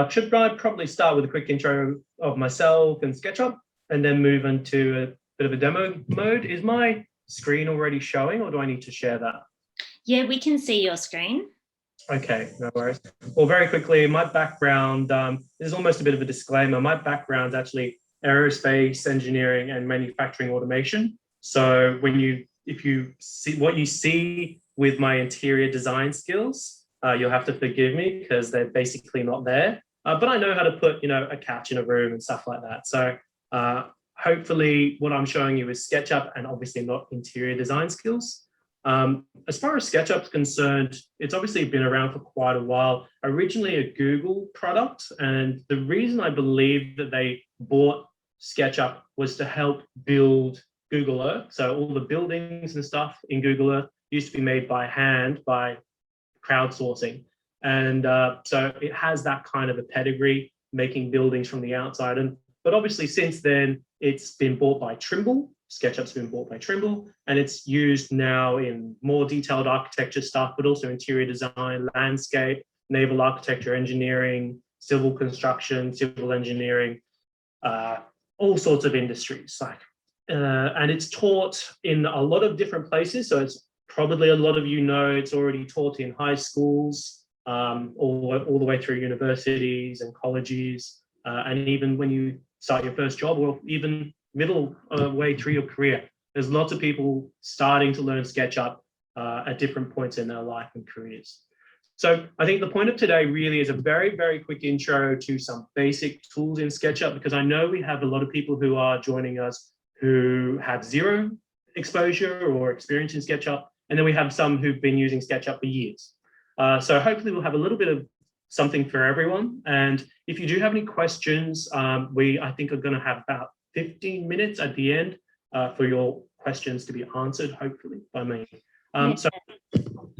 Should I probably start with a quick intro of myself and SketchUp and then move into a bit of a demo mode? Is my screen already showing or do I need to share that? Yeah, we can see your screen. Okay, no worries. Well, very quickly, my background, this is almost a bit of a disclaimer. My background's actually aerospace engineering and manufacturing automation. So if you see what you see with my interior design skills, you'll have to forgive me because they're basically not there. But I know how to put, a couch in a room and stuff like that. So hopefully what I'm showing you is SketchUp and obviously not interior design skills. As far as SketchUp's concerned, it's obviously been around for quite a while. Originally a Google product, and the reason I believe that they bought SketchUp was to help build Google Earth. So all the buildings and stuff in Google Earth used to be made by hand by crowdsourcing. And so it has that kind of a pedigree, making buildings from the outside. But obviously since then, it's been bought by Trimble. SketchUp's been bought by Trimble, and it's used now in more detailed architecture stuff, but also interior design, landscape, naval architecture, engineering, civil construction, civil engineering, all sorts of industries. And it's taught in a lot of different places. So it's probably a lot of it's already taught in high schools, all the way through universities and colleges, and even when you start your first job, or even middle way through your career. There's lots of people starting to learn SketchUp at different points in their life and careers. So I think the point of today really is a very, very quick intro to some basic tools in SketchUp, because I know we have a lot of people who are joining us who have zero exposure or experience in SketchUp, and then we have some who've been using SketchUp for years. So hopefully we'll have a little bit of something for everyone. And if you do have any questions, I think are going to have about 15 minutes at the end for your questions to be answered, hopefully, by me.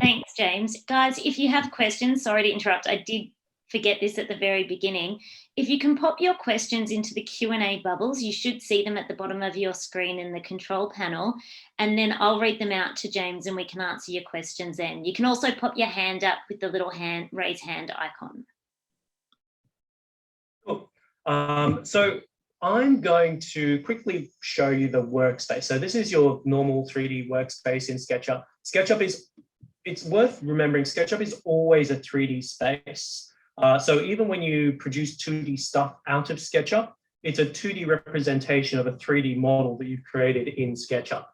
Thanks, James. Guys, if you have questions, sorry to interrupt, I did forget this at the very beginning. If you can pop your questions into the Q&A bubbles, you should see them at the bottom of your screen in the control panel, and then I'll read them out to James and we can answer your questions then. You can also pop your hand up with the little raise hand icon. Cool. So I'm going to quickly show you the workspace. So this is your normal 3D workspace in SketchUp. It's worth remembering, SketchUp is always a 3D space. So even when you produce 2D stuff out of SketchUp, it's a 2D representation of a 3D model that you've created in SketchUp.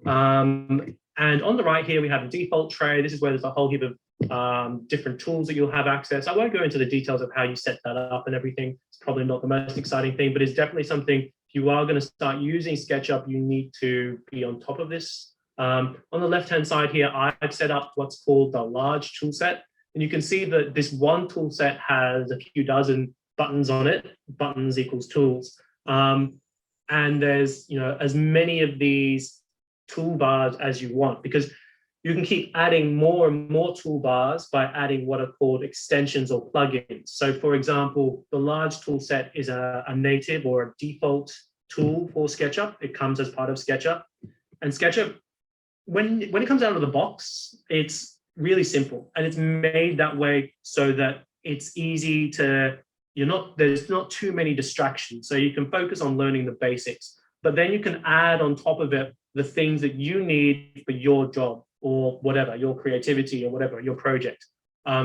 And on the right here, we have a default tray. This is where there's a whole heap of different tools that you'll have access. I won't go into the details of how you set that up and everything. It's probably not the most exciting thing, but it's definitely something, if you are going to start using SketchUp, you need to be on top of this. On the left-hand side here, I've set up what's called the large tool set. And you can see that this one tool set has a few dozen buttons on it. Buttons equals tools. And there's as many of these toolbars as you want, because you can keep adding more and more toolbars by adding what are called extensions or plugins. So for example, the large tool set is a native or a default tool for SketchUp. It comes as part of SketchUp. And SketchUp, when it comes out of the box, it's really simple, and it's made that way so that it's easy to, there's not too many distractions. So you can focus on learning the basics, but then you can add on top of it the things that you need for your job or whatever, your creativity or whatever, your project.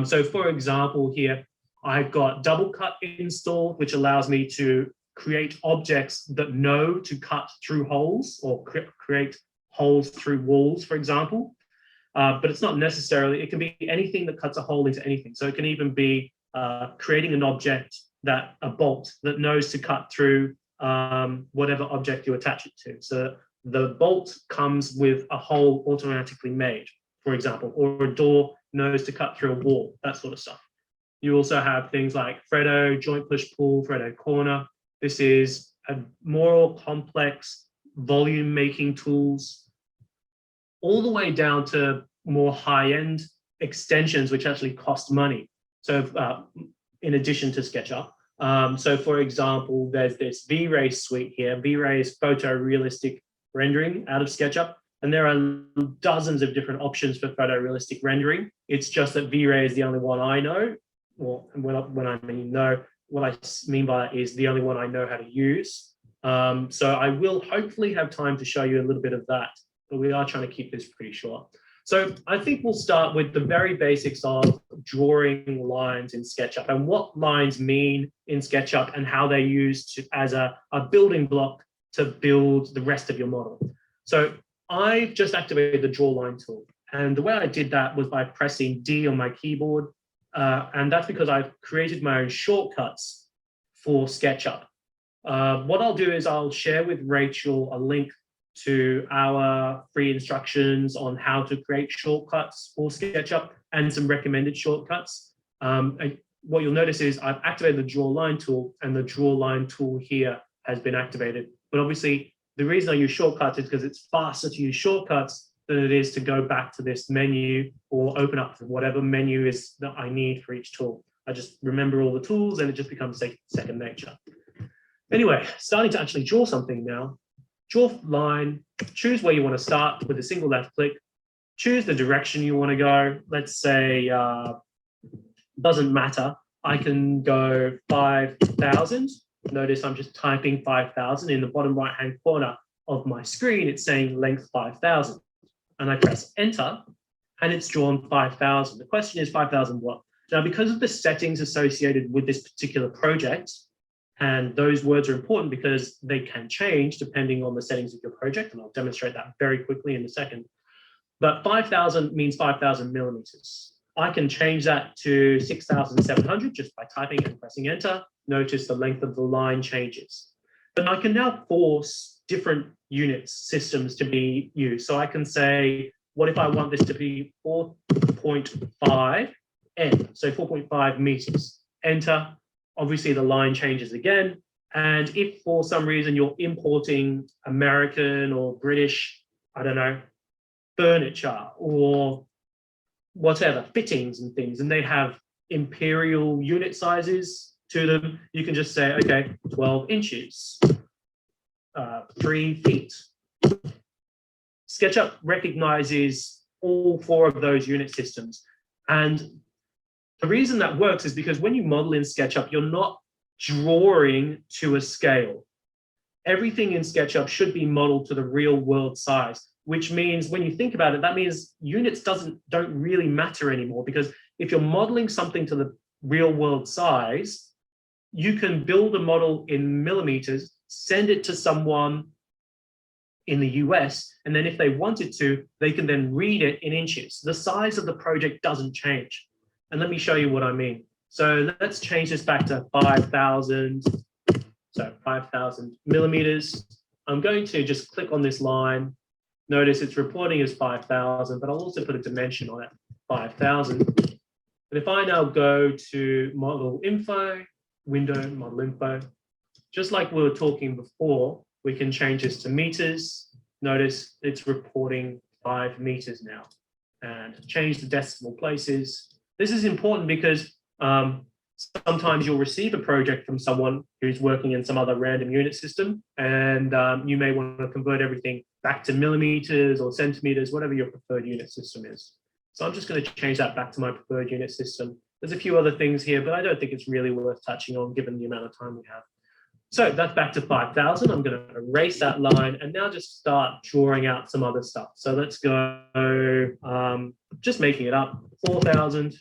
So for example, here, I've got double cut installed, which allows me to create objects that know to cut through holes or create holes through walls, for example. But it's not necessarily, it can be anything that cuts a hole into anything. So it can even be creating an object, a bolt that knows to cut through whatever object you attach it to. So the bolt comes with a hole automatically made, for example, or a door knows to cut through a wall, that sort of stuff. You also have things like Freddo, joint push pull, Freddo corner. This is a more complex volume making tools, all the way down to more high-end extensions, which actually cost money. So in addition to SketchUp. So for example, there's this V-Ray suite here. V-Ray is photorealistic rendering out of SketchUp. And there are dozens of different options for photorealistic rendering. It's just that V-Ray is the only one I know. well, when I mean no, what I mean by that is the only one I know how to use. So I will hopefully have time to show you a little bit of that, but we are trying to keep this pretty short. So I think we'll start with the very basics of drawing lines in SketchUp and what lines mean in SketchUp and how they're used as a building block to build the rest of your model. So I've just activated the draw line tool. And the way I did that was by pressing D on my keyboard. And that's because I've created my own shortcuts for SketchUp. What I'll do is I'll share with Rachel a link to our free instructions on how to create shortcuts for SketchUp and some recommended shortcuts. And what you'll notice is I've activated the draw line tool, and the draw line tool here has been activated. But obviously, the reason I use shortcuts is because it's faster to use shortcuts than it is to go back to this menu or open up whatever menu is that I need for each tool. I just remember all the tools and it just becomes second nature. Anyway, starting to actually draw something now. Draw line, choose where you want to start with a single left click, choose the direction you want to go. Let's say, doesn't matter. I can go 5,000. Notice I'm just typing 5,000 in the bottom right-hand corner of my screen. It's saying length 5,000. And I press enter and it's drawn 5,000. The question is 5,000 what? Now, because of the settings associated with this particular project, and those words are important because they can change depending on the settings of your project, and I'll demonstrate that very quickly in a second. But 5,000 means 5,000 millimeters. I can change that to 6,700 just by typing and pressing enter. Notice the length of the line changes. But I can now force different units, systems to be used. So I can say, what if I want this to be 4.5 n, so 4.5 meters. Enter. Obviously, the line changes again. And if for some reason you're importing American or British, I don't know, furniture or whatever, fittings and things, and they have imperial unit sizes to them, you can just say, okay, 12 inches, 3 feet. SketchUp recognizes all 4 of those unit systems. And the reason that works is because when you model in SketchUp, you're not drawing to a scale. Everything in SketchUp should be modeled to the real world size, which means when you think about it, that means units don't really matter anymore, because if you're modeling something to the real world size, you can build a model in millimeters, send it to someone in the US, and then if they wanted to, they can then read it in inches. The size of the project doesn't change. And let me show you what I mean. So let's change this back to 5,000. So 5,000 millimeters. I'm going to just click on this line. Notice it's reporting as 5,000, but I'll also put a dimension on it, 5,000. And if I now go to model info, window, model info, just like we were talking before, we can change this to meters. Notice it's reporting 5 meters now, and change the decimal places. This is important because sometimes you'll receive a project from someone who's working in some other random unit system, and you may want to convert everything back to millimeters or centimeters, whatever your preferred unit system is. So I'm just going to change that back to my preferred unit system. There's a few other things here, but I don't think it's really worth touching on given the amount of time we have. So that's back to 5,000. I'm going to erase that line and now just start drawing out some other stuff. So let's go, just making it up, 4,000.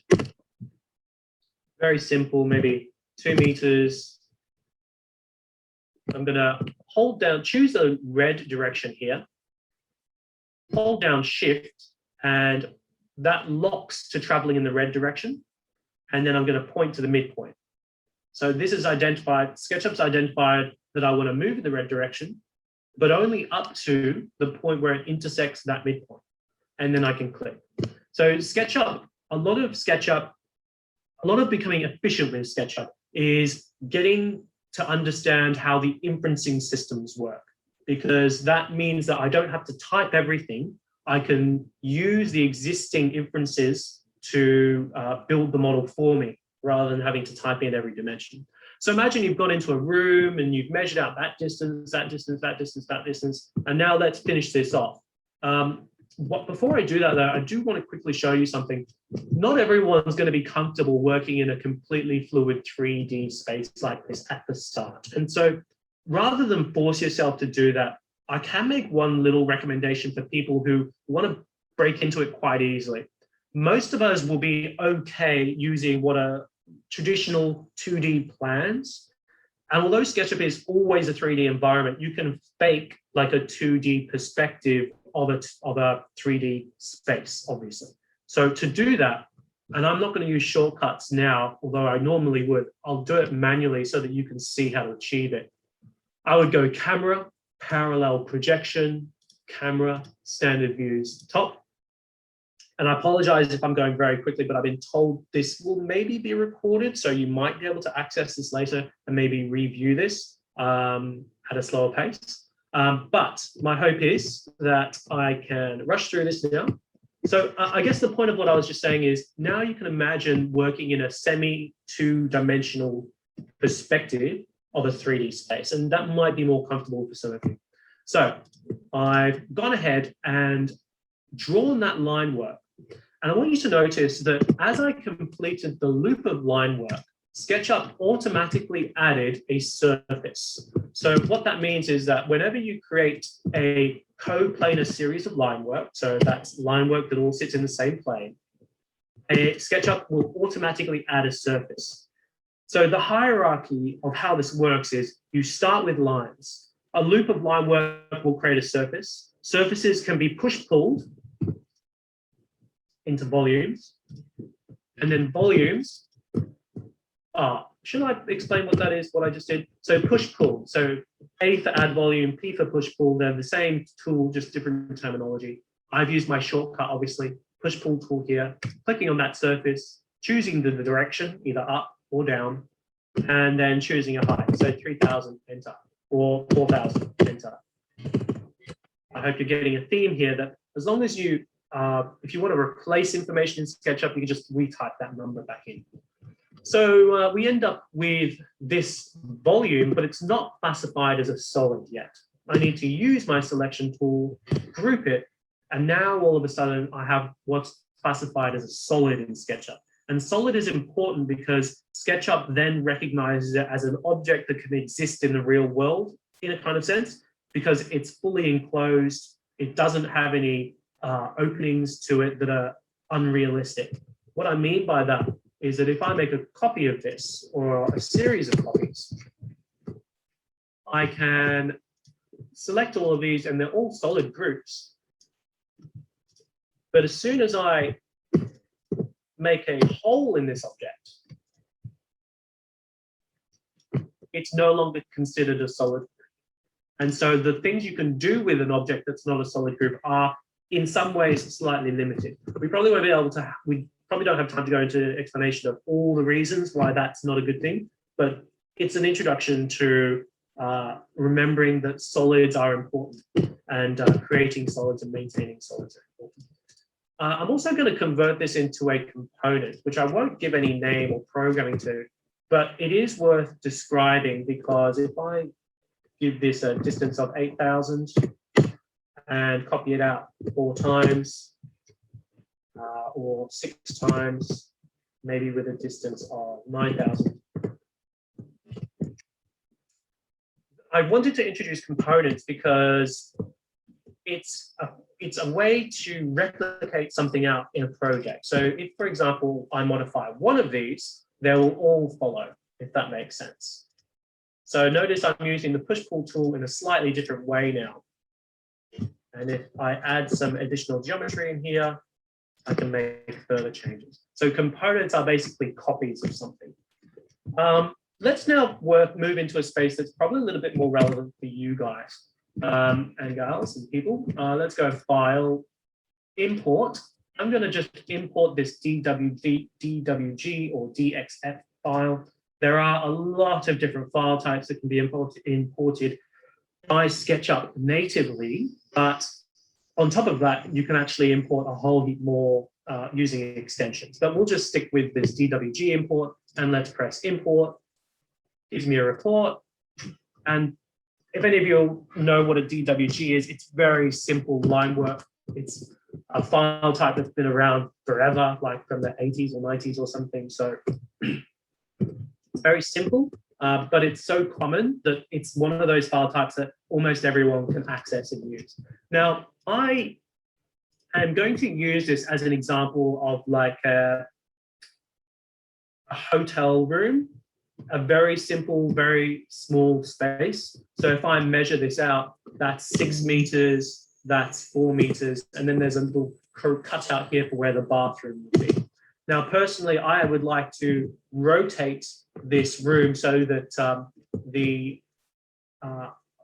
Very simple, maybe 2 meters. I'm going to hold down, choose the red direction here, hold down Shift, and that locks to traveling in the red direction. And then I'm going to point to the midpoint. So this is identified, SketchUp's identified that I want to move in the red direction, but only up to the point where it intersects that midpoint. And then I can click. So SketchUp, a lot of becoming efficient with SketchUp is getting to understand how the inferencing systems work, because that means that I don't have to type everything. I can use the existing inferences to build the model for me, rather than having to type in every dimension. So imagine you've gone into a room and you've measured out that distance, that distance, that distance, that distance, and now let's finish this off. before I do that, though, I do want to quickly show you something. Not everyone's going to be comfortable working in a completely fluid 3D space like this at the start. And so rather than force yourself to do that, I can make one little recommendation for people who want to break into it quite easily. Most of us will be okay using what are traditional 2D plans. And although SketchUp is always a 3D environment, you can fake like a 2D perspective of a 3D space, obviously. So to do that, and I'm not going to use shortcuts now, although I normally would, I'll do it manually so that you can see how to achieve it. I would go camera, parallel projection, camera, standard views, top. And I apologize if I'm going very quickly, but I've been told this will maybe be recorded, so you might be able to access this later and maybe review this at a slower pace. But my hope is that I can rush through this now. So I guess the point of what I was just saying is now you can imagine working in a semi-two-dimensional perspective of a 3D space, and that might be more comfortable for some of you. So I've gone ahead and drawn that line work. And I want you to notice that as I completed the loop of line work, SketchUp automatically added a surface. So what that means is that whenever you create a coplanar series of line work, so that's line work that all sits in the same plane, SketchUp will automatically add a surface. So the hierarchy of how this works is you start with lines. A loop of line work will create a surface. Surfaces can be push-pulled into volumes, and then volumes should I explain what that is, what I just did? So push-pull, so A for add volume, P for push-pull, they're the same tool, just different terminology. I've used my shortcut, obviously, push-pull tool here, clicking on that surface, choosing the direction, either up or down, and then choosing a height, so 3,000, enter, or 4,000, enter. I hope you're getting a theme here that as long as you, if you want to replace information in SketchUp, you can just retype that number back in. So we end up with this volume, but it's not classified as a solid yet. I need to use my selection tool, group it, and now all of a sudden I have what's classified as a solid in SketchUp. And solid is important because SketchUp then recognizes it as an object that can exist in the real world in a kind of sense, because it's fully enclosed. It doesn't have any openings to it that are unrealistic. What I mean by that is that if I make a copy of this or a series of copies, I can select all of these and they're all solid groups. But as soon as I make a hole in this object, it's no longer considered a solid group. And so the things you can do with an object that's not a solid group are in some ways slightly limited. We probably won't be able to, we probably don't have time to go into explanation of all the reasons why that's not a good thing, but it's an introduction to remembering that solids are important and creating solids and maintaining solids are important. I'm also going to convert this into a component, which I won't give any name or programming to, but it is worth describing because if I give this a distance of 8,000 and copy it out 4 times or 6 times, maybe with a distance of 9,000. I wanted to introduce components because it's a way to replicate something out in a project. So if, for example, I modify one of these, they will all follow, if that makes sense. So notice I'm using the push-pull tool in a slightly different way now. And if I add some additional geometry in here, I can make further changes. So components are basically copies of something. Let's now move into a space that's probably a little bit more relevant for you guys and gals and people. Let's go File, Import. I'm going to just import this DWG or DXF file. There are a lot of different file types that can be imported by SketchUp natively, but on top of that, you can actually import a whole heap more using extensions. But we'll just stick with this DWG import and let's press import. Gives me a report. And if any of you know what a DWG is, it's very simple line work. It's a file type that's been around forever, like from the 80s or 90s or something. So it's very simple, but it's so common that it's one of those file types that almost everyone can access and use. Now, I am going to use this as an example of like a hotel room, a very simple, very small space. So if I measure this out, that's 6 meters, that's 4 meters, and then there's a little cutout here for where the bathroom would be. Now, personally, I would like to rotate this room so that the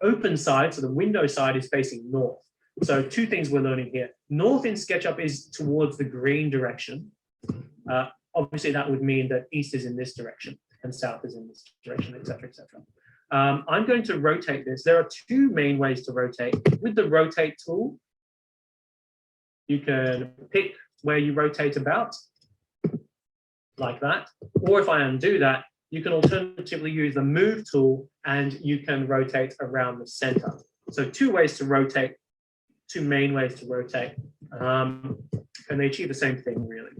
open side, so the window side, is facing north. So 2 things we're learning here. North in SketchUp is towards the green direction. Obviously, that would mean that east is in this direction and south is in this direction, etc., etc. I'm going to rotate this. There are 2 main ways to rotate. With the rotate tool, you can pick where you rotate about, like that. Or if I undo that, you can alternatively use the move tool and you can rotate around the center. So 2 ways to rotate, 2 main ways to rotate, and they achieve the same thing, really.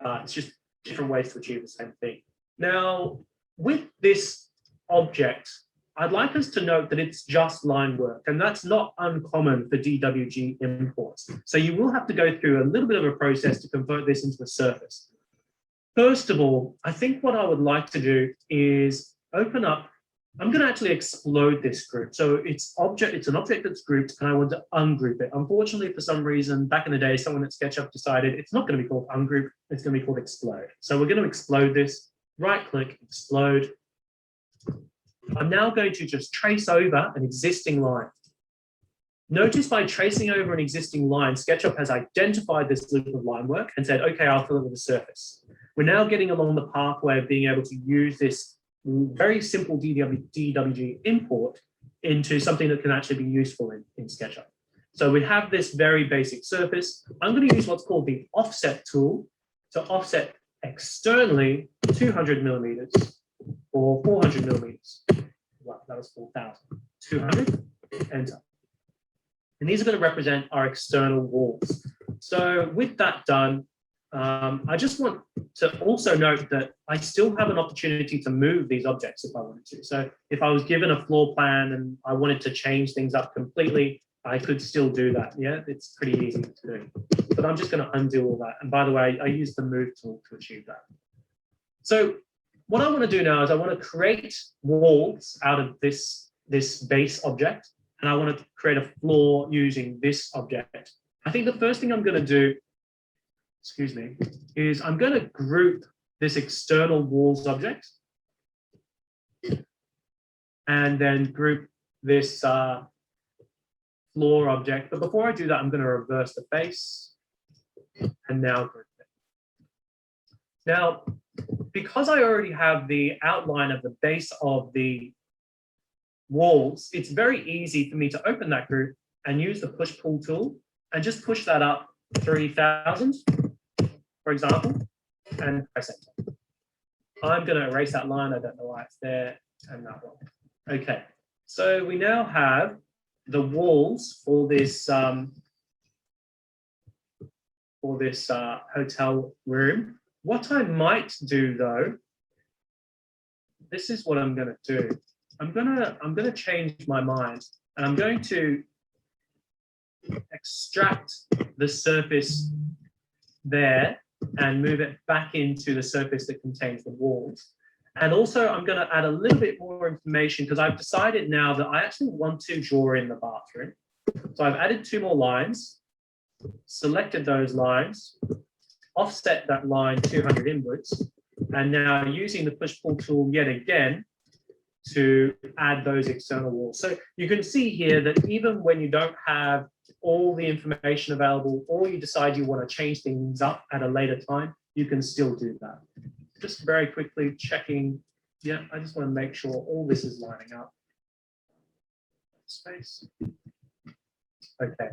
It's just different ways to achieve the same thing. Now, with this object, I'd like us to note that it's just line work, and that's not uncommon for DWG imports. So you will have to go through a little bit of a process to convert this into a surface. First of all, I think what I would like to do is open up, I'm going to actually explode this group. So it's an object that's grouped, and I want to ungroup it. Unfortunately, for some reason, back in the day, someone at SketchUp decided it's not going to be called ungroup, it's going to be called explode. So we're going to explode this, right-click, explode. I'm now going to just trace over an existing line. Notice by tracing over an existing line, SketchUp has identified this loop of line work and said, okay, I'll fill it with a surface. We're now getting along the pathway of being able to use this very simple DWG import into something that can actually be useful in SketchUp. So we have this very basic surface. I'm going to use what's called the offset tool to offset externally 200 millimeters or 400 millimeters. Well, that was 4,000. 200, enter. And these are going to represent our external walls. So with that done, I just want to also note that I still have an opportunity to move these objects if I wanted to. So if I was given a floor plan and I wanted to change things up completely, I could still do that. Yeah, it's pretty easy to do. But I'm just going to undo all that. And by the way, I use the move tool to achieve that. So what I want to do now is I want to create walls out of this base object, and I want to create a floor using this object. I think the first thing I'm going to do, excuse me, is I'm going to group this external walls object and then group this floor object. But before I do that, I'm going to reverse the face and now group it. Now, because I already have the outline of the base of the walls, it's very easy for me to open that group and use the push-pull tool and just push that up 3,000, for example, and press enter. I'm going to erase that line. I don't know why it's there, and that one. Okay, so we now have the walls for this hotel room. What I might do though, this is what I'm going to do. I'm going to change my mind, and I'm going to extract the surface there and move it back into the surface that contains the walls. And also I'm going to add a little bit more information because I've decided now that I actually want to draw in the bathroom. So I've added 2 more lines, selected those lines, offset that line 200 inwards, and now using the push-pull tool yet again to add those external walls. So you can see here that even when you don't have all the information available, or you decide you want to change things up at a later time, you can still do that. Just very quickly checking. Yeah, I just want to make sure all this is lining up. Space. Okay.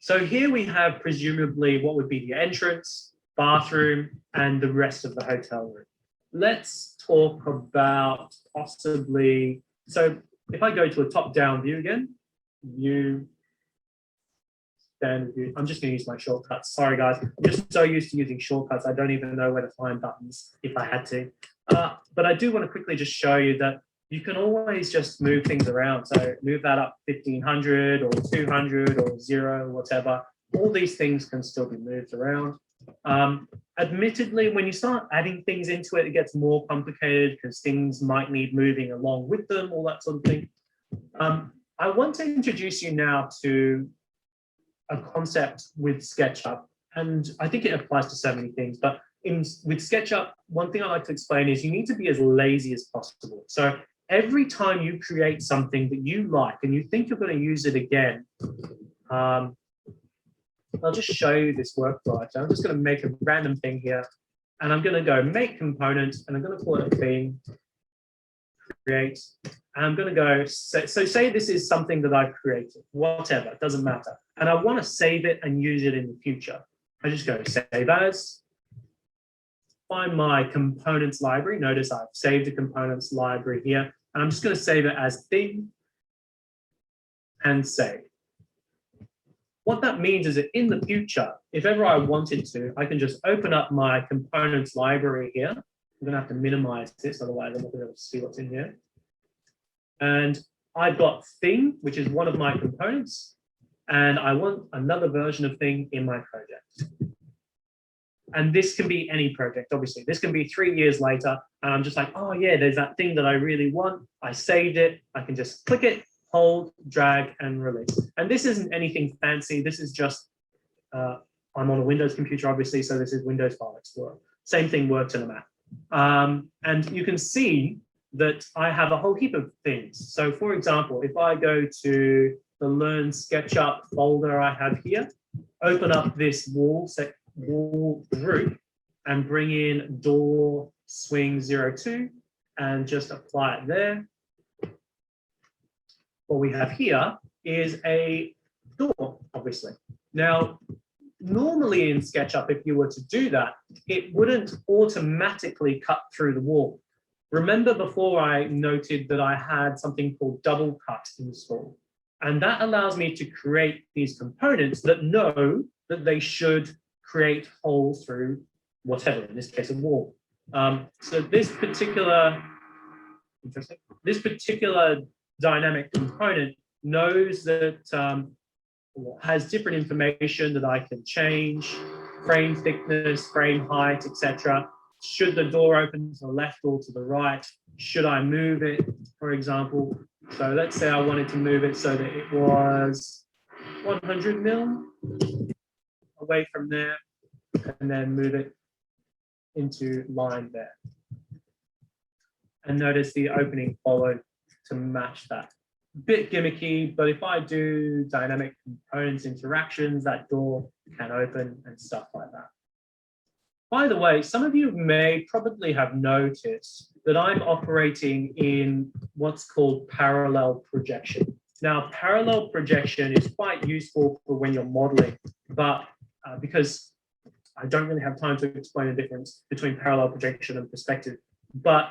So here we have presumably what would be the entrance, bathroom, and the rest of the hotel room. Let's talk about possibly, so if I go to a top-down view again, view, standard view. I'm just going to use my shortcuts. Sorry, guys. I'm just so used to using shortcuts, I don't even know where to find buttons if I had to. But I do want to quickly just show you that you can always just move things around. So move that up 1500 or 200 or 0, whatever. All these things can still be moved around. Admittedly, when you start adding things into it, it gets more complicated because things might need moving along with them, all that sort of thing. I want to introduce you now to a concept with SketchUp, and I think it applies to so many things, but with SketchUp, one thing I like to explain is you need to be as lazy as possible. So every time you create something that you like and you think you're going to use it again, I'll just show you this workflow. So I'm just going to make a random thing here, and I'm going to go make component, and I'm going to call it a thing, create, and I'm going to go, so say this is something that I've created, whatever, it doesn't matter. And I want to save it and use it in the future. I just go save as, find my components library. Notice I've saved the components library here, and I'm just going to save it as thing and save. What that means is that in the future, if ever I wanted to, I can just open up my components library here. I'm going to have to minimize this, otherwise I'm not going to be able to see what's in here. And I've got thing, which is one of my components, and I want another version of thing in my project. And this can be any project, obviously. This can be 3 years later, and I'm just like, oh yeah, there's that thing that I really want. I saved it. I can just click it, hold, drag, and release. And this isn't anything fancy. This is just, I'm on a Windows computer, obviously, so this is Windows File Explorer. Same thing works in a Mac. And you can see that I have a whole heap of things. So for example, if I go to the Learn SketchUp folder I have here, open up this wall group and bring in door swing 02 and just apply it there. What we have here is a door, obviously. Now, normally in SketchUp, if you were to do that, it wouldn't automatically cut through the wall. Remember before I noted that I had something called double cut installed, and that allows me to create these components that know that they should create holes through whatever, in this case, a wall. So this particular dynamic component knows that has different information that I can change, frame thickness, frame height, etc. Should the door open to the left or to the right? Should I move it, for example? So let's say I wanted to move it so that it was 100 mil away from there, and then move it into line there. And notice the opening followed to match that. Bit gimmicky, but if I do dynamic components interactions, that door can open and stuff like that. By the way, some of you may probably have noticed that I'm operating in what's called parallel projection. Now, parallel projection is quite useful for when you're modeling, but because I don't really have time to explain the difference between parallel projection and perspective, but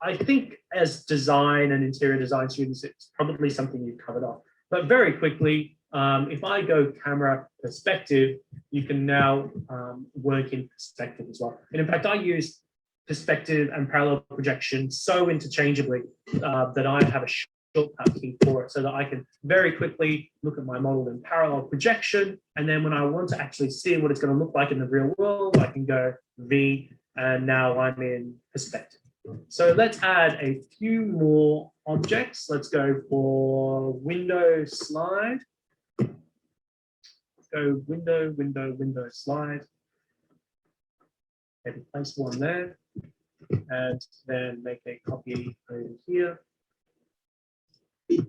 I think as design and interior design students, it's probably something you've covered off. But very quickly, if I go camera perspective, you can now work in perspective as well. And in fact, I use perspective and parallel projection so interchangeably that I have a shortcut key for it so that I can very quickly look at my model in parallel projection. And then when I want to actually see what it's going to look like in the real world, I can go V, and now I'm in perspective. So let's add a few more objects. Let's go for window slide. Go window, window, window, slide. Maybe place one there, and then make a copy over here.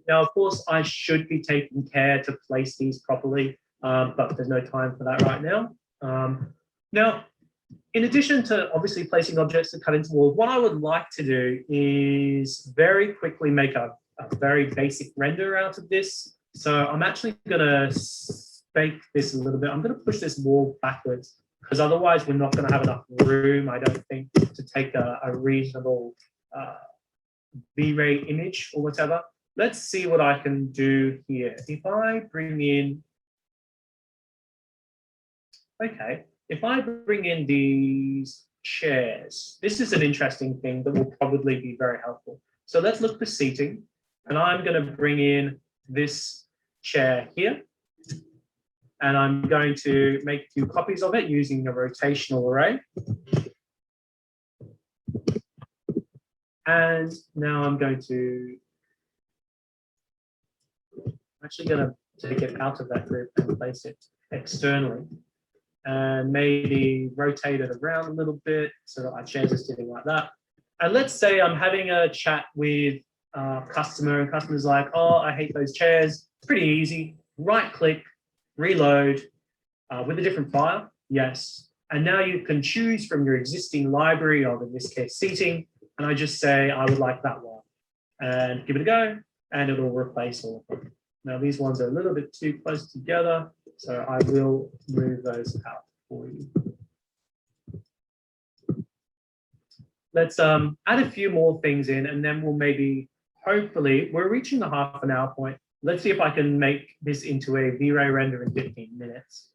Now, of course, I should be taking care to place these properly, but there's no time for that right now. Now, in addition to obviously placing objects that cut into walls, what I would like to do is very quickly make a very basic render out of this. So I'm actually going to bake this a little bit. I'm going to push this wall backwards because otherwise we're not going to have enough room, I don't think, to take a reasonable V-Ray image or whatever. Let's see what I can do here. If I bring in okay, if I bring in these chairs, this is an interesting thing that will probably be very helpful. So let's look for seating, and I'm going to bring in this chair here, and I'm going to make a few copies of it using a rotational array. And now I'm actually going to take it out of that group and place it externally, and maybe rotate it around a little bit so that our chairs are sitting like that. And let's say I'm having a chat with a customer, and customer's like, oh, I hate those chairs. It's pretty easy. Right click, reload with a different file. Yes. And now you can choose from your existing library of, in this case, seating. And I just say, I would like that one, and give it a go, and it'll replace all of them. Now, these ones are a little bit too close together, so I will move those out for you. Let's add a few more things in, and then we'll maybe, hopefully, we're reaching the half an hour point. Let's see if I can make this into a V-Ray render in 15 minutes.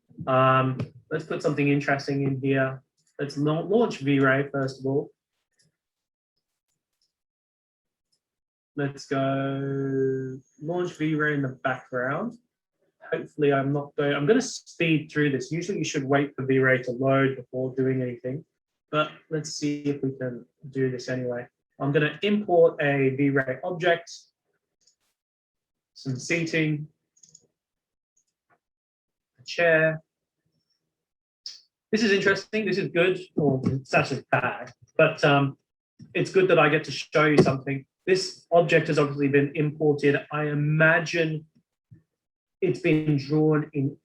Let's put something interesting in here. Let's launch V-Ray first of all. Let's go launch V-Ray in the background. Hopefully I'm going to speed through this. Usually you should wait for V-Ray to load before doing anything, but let's see if we can do this anyway. I'm going to import a V-Ray object, some seating, a chair. This is interesting. This is good, or it's actually bad, but it's good that I get to show you something. This object has obviously been imported. I imagine it's been drawn in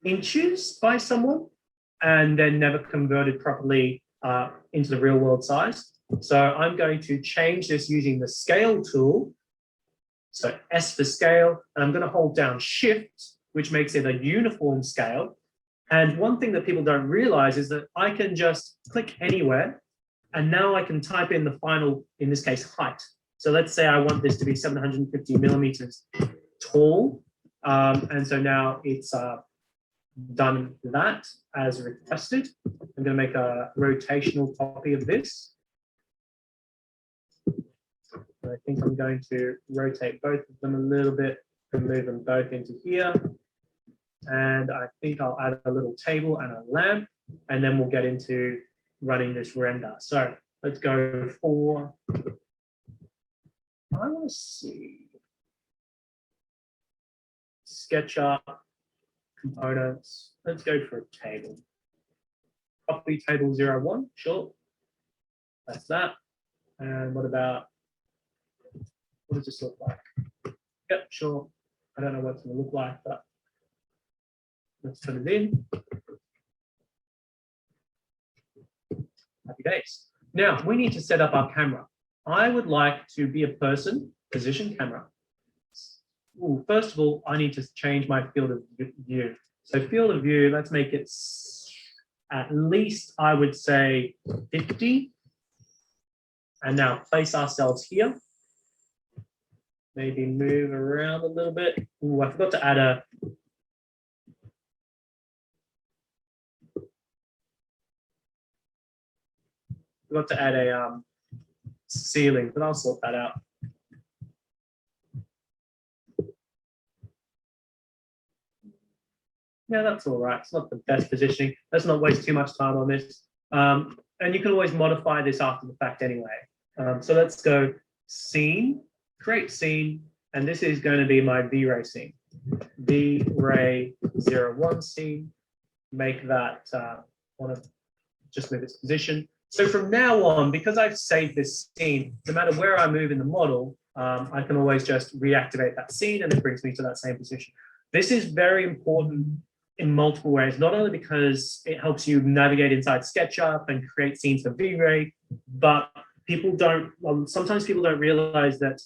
inches by someone and then never converted properly into the real world size. So I'm going to change this using the scale tool. So S for scale, and I'm going to hold down Shift, which makes it a uniform scale. And one thing that people don't realize is that I can just click anywhere, and now I can type in the final, in this case, height. So let's say I want this to be 750 millimeters tall. And so now it's done that as requested. I'm going to make a rotational copy of this. I think I'm going to rotate both of them a little bit and move them both into here. And I think I'll add a little table and a lamp, and then we'll get into running this render. So let's go for, I want to see, SketchUp, components. Let's go for a table. Copy table 01, sure. That's that. And what about, what does this look like? Yep, sure. I don't know what it's going to look like, but let's put it in. Happy days. Now, we need to set up our camera. I would like to be a person, position camera. Ooh, first of all, I need to change my field of view. So field of view, let's make it at least, I would say, 50. And now place ourselves here. Maybe move around a little bit. Ooh, I forgot to add a, ceiling, but I'll sort that out. Yeah, that's all right. It's not the best positioning. Let's not waste too much time on this. And you can always modify this after the fact anyway. So let's go scene, create scene, and this is going to be my V-Ray scene. V-Ray 01 scene. Make that, want to just move its position. So from now on, because I've saved this scene, no matter where I move in the model, I can always just reactivate that scene and it brings me to that same position. This is very important in multiple ways, not only because it helps you navigate inside SketchUp and create scenes for V-Ray, but sometimes people don't realize that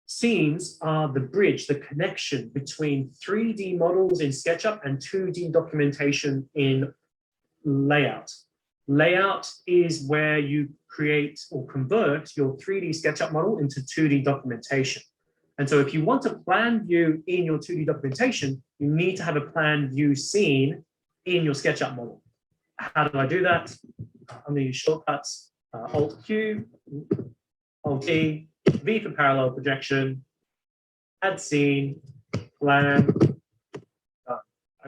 scenes are the bridge, the connection between 3D models in SketchUp and 2D documentation in layout. Layout is where you create or convert your 3D SketchUp model into 2D documentation. And so if you want a plan view in your 2D documentation, you need to have a plan view scene in your SketchUp model. How do I do that? I'm going to use shortcuts, Alt-Q, Alt-E, V for parallel projection, add scene, plan.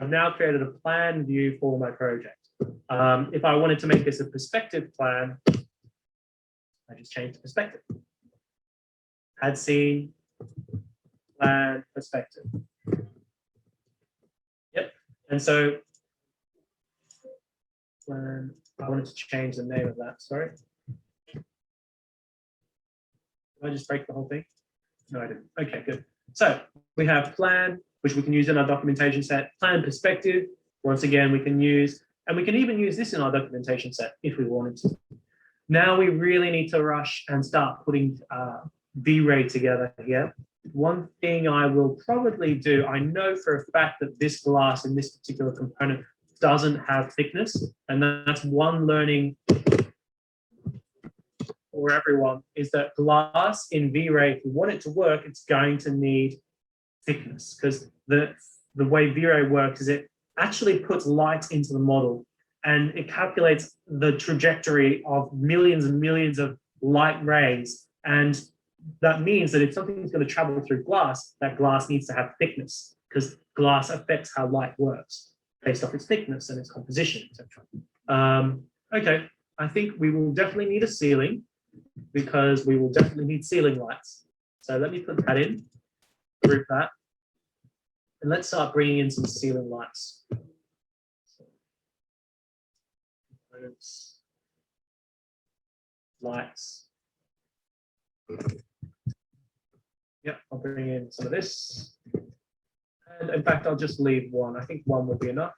I've now created a plan view for my project. If I wanted to make this a perspective plan, I just change the perspective. Add scene, plan, perspective. Yep. And so plan, I wanted to change the name of that, sorry. Did I just break the whole thing? No, I didn't. Okay, good. So we have plan, which we can use in our documentation set, plan perspective. Once again, we can use, and we can even use this in our documentation set if we wanted to. Now we really need to rush and start putting V-Ray together here. One thing I will probably do, I know for a fact that this glass in this particular component doesn't have thickness, and that's one learning for everyone, is that glass in V-Ray, if you want it to work, it's going to need thickness, because the way V-Ray works is it actually puts light into the model and it calculates the trajectory of millions and millions of light rays. And that means that if something is going to travel through glass, that glass needs to have thickness, because glass affects how light works based off its thickness and its composition, etc. Okay, I think we will definitely need a ceiling, because we will definitely need ceiling lights. So let me put that in, group that, and let's start bringing in some ceiling lights. Lights. Yep, I'll bring in some of this. And in fact, I'll just leave one. I think one will be enough.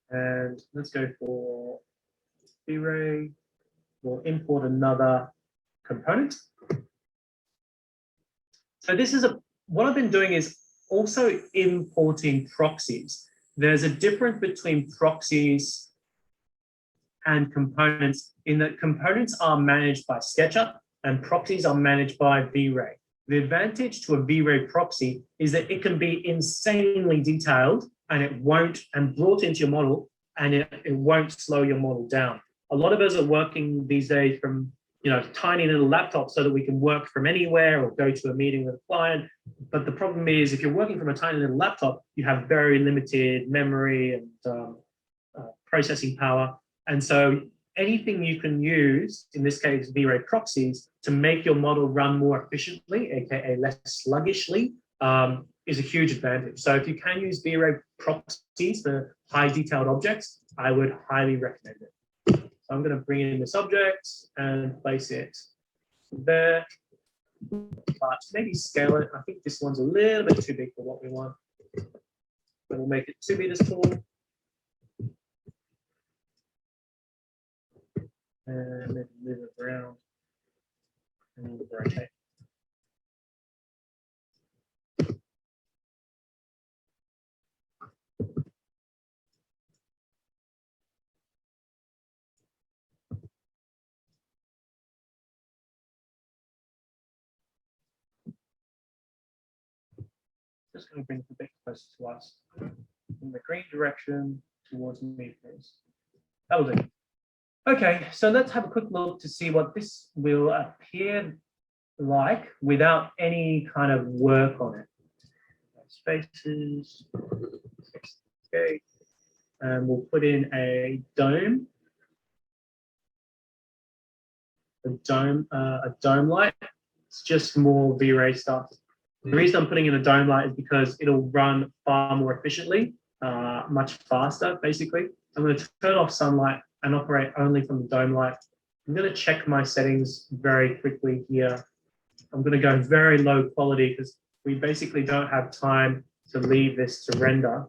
And let's go for V-Ray. We'll import another component. So this is what I've been doing is also importing proxies. There's a difference between proxies and components in that components are managed by SketchUp and proxies are managed by V-Ray. The advantage to a V-Ray proxy is that it can be insanely detailed and brought into your model, and it won't slow your model down. A lot of us are working these days from tiny little laptops so that we can work from anywhere or go to a meeting with a client. But the problem is, if you're working from a tiny little laptop, you have very limited memory and processing power. And so anything you can use, in this case, V-Ray proxies, to make your model run more efficiently, aka less sluggishly, is a huge advantage. So if you can use V-Ray proxies for high detailed objects, I would highly recommend it. So I'm going to bring in this object and place it there, but maybe scale it. I think this one's a little bit too big for what we want. So we'll make it 2 meters tall. And maybe move it around and rotate. Just going to bring it a bit closer to us in the green direction towards me, please. That will do. Okay, so let's have a quick look to see what this will appear like without any kind of work on it. Spaces, okay, and we'll put in a dome. A dome light. It's just more V-Ray stuff. The reason I'm putting in a dome light is because it'll run far more efficiently, much faster, basically. I'm going to turn off sunlight and operate only from the dome light. I'm going to check my settings very quickly here. I'm going to go very low quality because we basically don't have time to leave this to render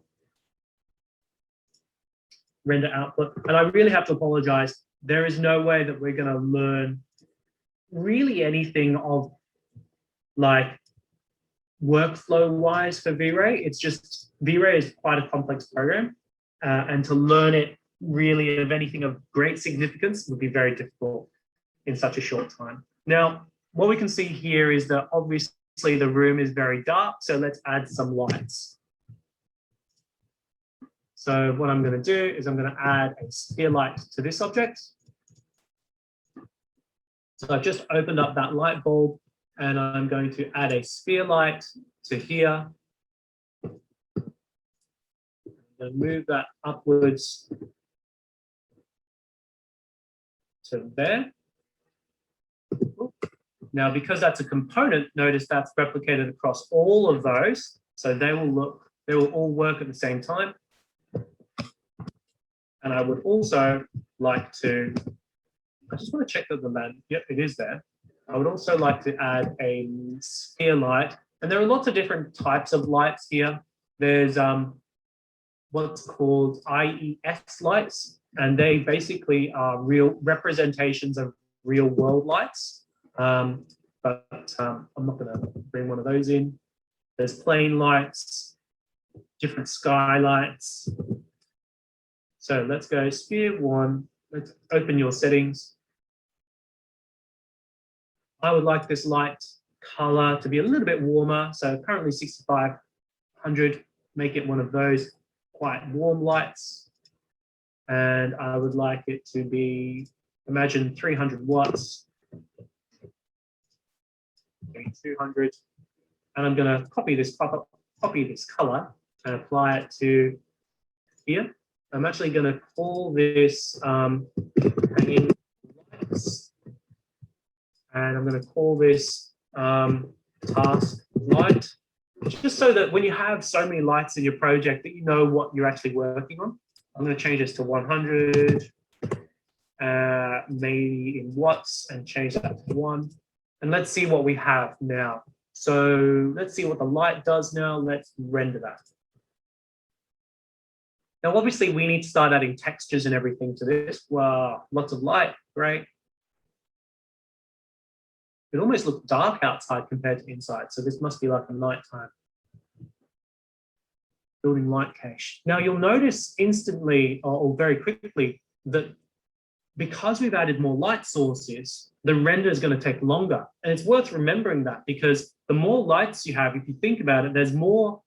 output. And I really have to apologize. There is no way that we're going to learn really anything of like workflow wise for V-Ray. It's just V-Ray is quite a complex program, and to learn it really of anything of great significance would be very difficult in such a short time. Now, what we can see here is that obviously obviously the room is very dark, so let's add some lights. So what I'm going to do is I'm going to add a sphere light to this object. So I've just opened up that light bulb and I'm going to add a sphere light to here. I'm going to move that upwards to there. Now, because that's a component, notice that's replicated across all of those. So they will all work at the same time. And I would also like to, I just want to check that the land, yep, it is there. I would also like to add a sphere light. And there are lots of different types of lights here. There's what's called IES lights, and they basically are real representations of real world lights. I'm not going to bring one of those in. There's plane lights, different skylights. So let's go sphere 1. Let's open your settings. I would like this light color to be a little bit warmer. So currently 6500, make it one of those quite warm lights. And I would like it to be, imagine 300 watts. 200. And I'm going to copy this color and apply it to here. I'm actually going to call this hanging lights, and I'm going to call this task light, just so that when you have so many lights in your project that you know what you're actually working on. I'm going to change this to 100, maybe in watts, and change that to 1. And let's see what we have now. So let's see what the light does now. Let's render that. Now, obviously, we need to start adding textures and everything to this. Wow, lots of light, great. It almost looks dark outside compared to inside, so this must be like a nighttime. Building light cache. Now, you'll notice instantly or very quickly that because we've added more light sources, the render is going to take longer. And it's worth remembering that, because the more lights you have, if you think about it, there's more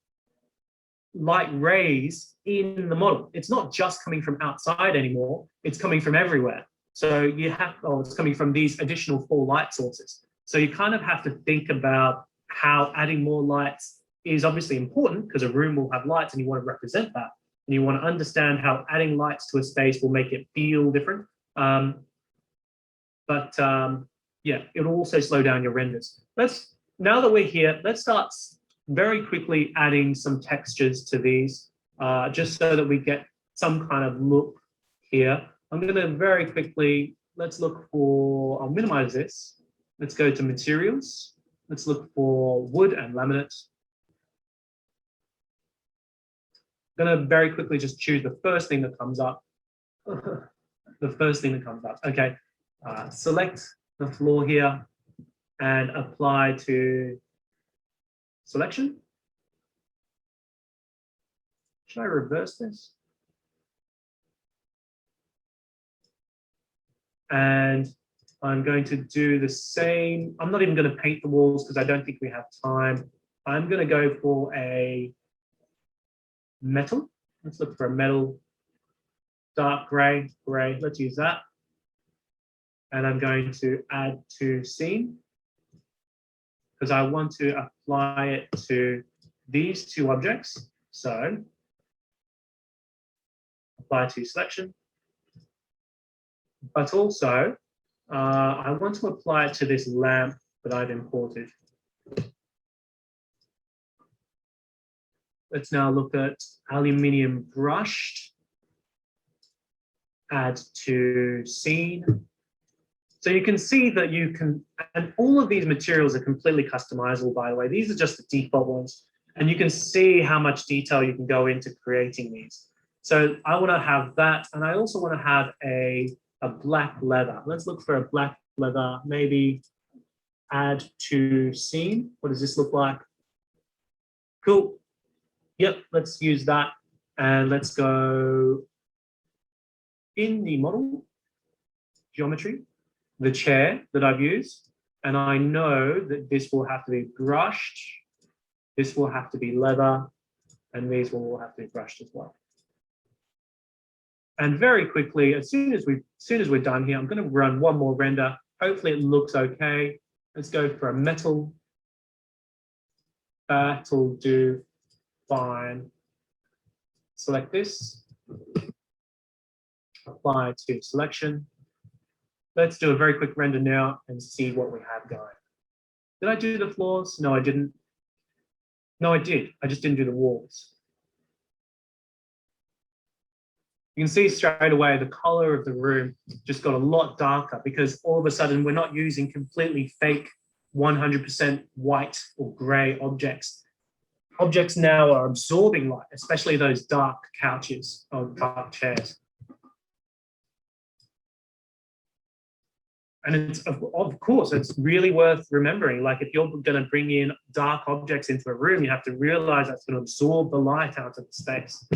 light rays in the model. It's not just coming from outside anymore, it's coming from everywhere. So you have, it's coming from these additional 4 light sources. So you kind of have to think about how adding more lights is obviously important, because a room will have lights and you want to represent that. And you want to understand how adding lights to a space will make it feel different. Yeah, it'll also slow down your renders. Now that we're here, let's start very quickly adding some textures to these, just so that we get some kind of look here. I'm going to very quickly, let's look for, I'll minimize this. Let's go to materials. Let's look for wood and laminate. I'm going to very quickly just choose the first thing that comes up. The first thing that comes up. Okay, select the floor here and apply to selection. Should I reverse this? And I'm going to do the same. I'm not even going to paint the walls because I don't think we have time. I'm going to go for a metal. Let's look for a metal. Dark gray, let's use that. And I'm going to add to scene, because I want to apply it to these 2 objects. So apply to selection. But also, I want to apply it to this lamp that I've imported. Let's now look at aluminium brushed. Add to scene. So you can see that you can, and all of these materials are completely customizable, by the way. These are just the default ones. And you can see how much detail you can go into creating these. So I want to have that. And I also want to have a black leather. Let's look for a black leather, maybe add to scene. What does this look like? Cool. Yep, let's use that. And let's go in the model geometry, the chair that I've used, And I know that this will have to be brushed, this will have to be leather, and these will all have to be brushed as well. And very quickly, as soon as we're done here, I'm going to run one more render. Hopefully it looks okay. Let's go for a metal. That'll do fine. Select this. Apply to selection. Let's do a very quick render now and see what we have going. Did I do the floors? No, I didn't. No, I did. I just didn't do the walls. You can see straight away the color of the room just got a lot darker because all of a sudden we're not using completely fake 100% white or gray objects. Objects now are absorbing light, especially those dark couches or dark chairs. And it's, of course, it's really worth remembering, like if you're going to bring in dark objects into a room, you have to realize that's going to absorb the light out of the space.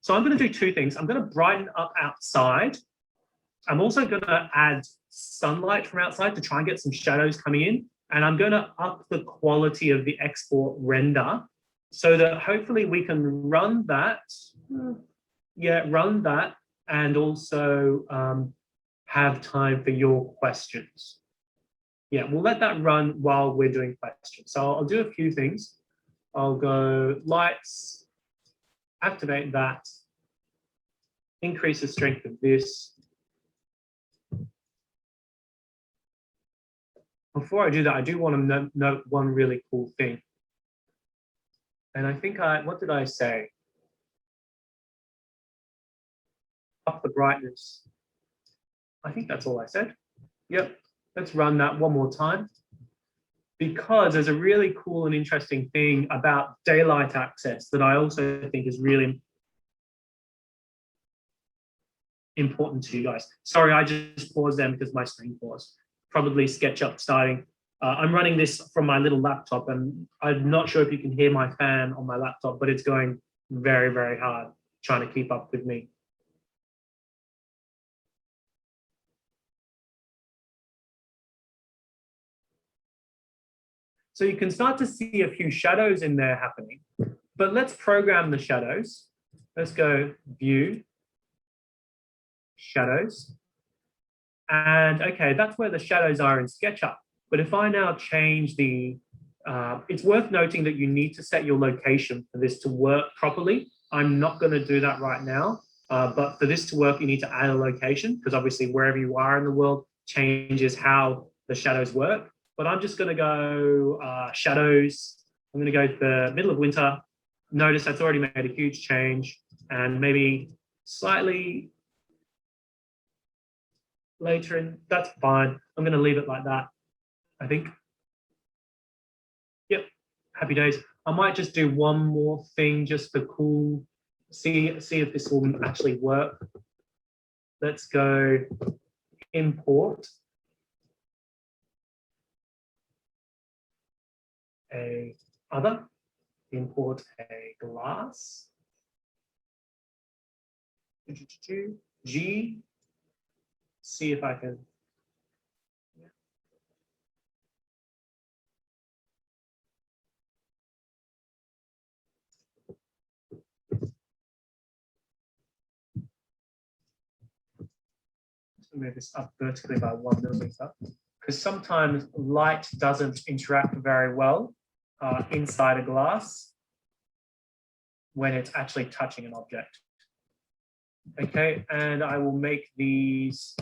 So I'm going to do two things. I'm going to brighten up outside. I'm also going to add sunlight from outside to try and get some shadows coming in. And I'm going to up the quality of the export render so that hopefully we can run that. Yeah, run that and also have time for your questions. Yeah, we'll let that run while we're doing questions. So I'll do a few things. I'll go lights, activate that, increase the strength of this. Before I do that, I do want to note one really cool thing. And I think what did I say? Up the brightness. I think that's all I said. Yep, let's run that one more time. Because there's a really cool and interesting thing about daylight access that I also think is really important to you guys. Sorry, I just paused there because my screen paused. Probably SketchUp starting. I'm running this from my little laptop and I'm not sure if you can hear my fan on my laptop, but it's going very, very hard trying to keep up with me. So you can start to see a few shadows in there happening, but let's program the shadows. Let's go View, Shadows. And okay, that's where the shadows are in SketchUp. But if I now change the, it's worth noting that you need to set your location for this to work properly. I'm not going to do that right now, but for this to work, you need to add a location because obviously wherever you are in the world changes how the shadows work. But I'm just going to go shadows. I'm going to go to the middle of winter. Notice that's already made a huge change and maybe slightly later in, that's fine. I'm going to leave it like that, I think. Yep, happy days. I might just do one more thing just for cool, see if this will actually work. Let's go import import a glass. G, see if I can. Move this up vertically by 1 millimeter because sometimes light doesn't interact very well inside a glass when it's actually touching an object. Okay, and I will make these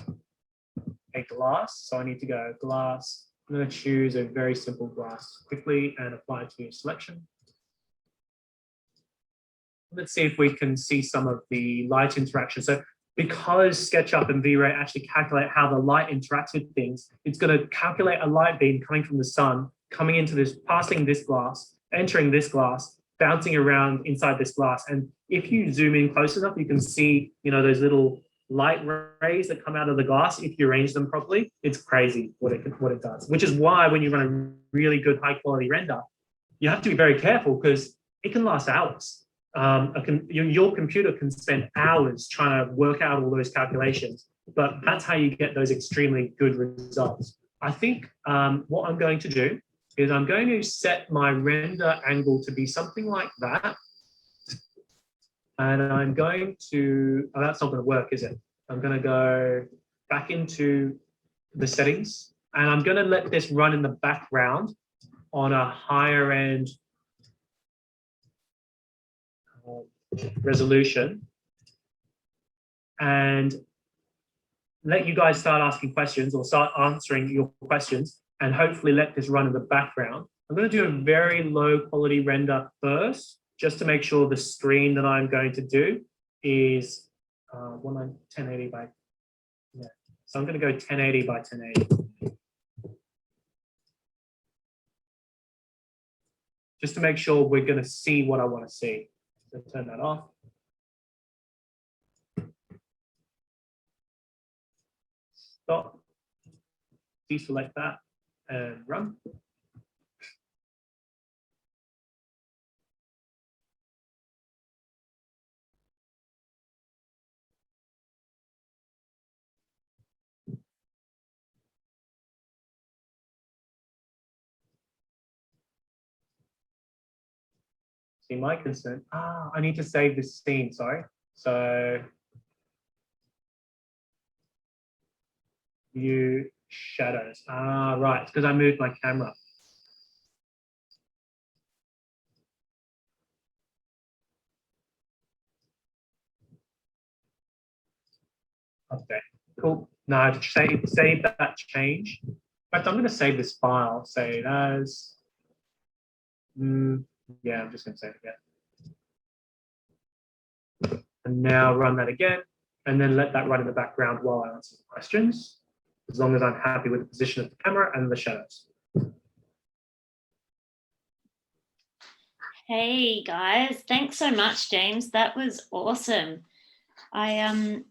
a glass. So I need to go glass. I'm going to choose a very simple glass quickly and apply it to your selection. Let's see if we can see some of the light interaction. So because SketchUp and V-Ray actually calculate how the light interacts with things, it's going to calculate a light beam coming from the sun, coming into this, passing this glass, entering this glass, bouncing around inside this glass. And if you zoom in close enough, you can see, you know, those little light rays that come out of the glass. If you arrange them properly, it's crazy what it does, which is why when you run a really good high quality render, you have to be very careful because it can last hours. Your computer can spend hours trying to work out all those calculations, but that's how you get those extremely good results. I think what I'm going to do is I'm going to set my render angle to be something like that. And I'm going to, oh, that's not going to work, is it? I'm going to go back into the settings, and I'm going to let this run in the background on a higher end resolution, and let you guys start asking questions or start answering your questions, and hopefully let this run in the background. I'm going to do a very low quality render first, just to make sure the screen that I'm going to do is 1080 by, yeah. So I'm going to go 1080 by 1080. Just to make sure we're going to see what I want to see. So turn that off. Stop. Deselect that and run. See, my concern, I need to save this scene, sorry. So view shadows. Right, it's because I moved my camera. Okay, cool. Now I have to save that change. In fact, I'm going to save this file, save as, yeah, I'm just going to save it again. And now run that again, and then let that run in the background while I answer the questions, as long as I'm happy with the position of the camera and the shadows. Hey guys, thanks so much, James. That was awesome. I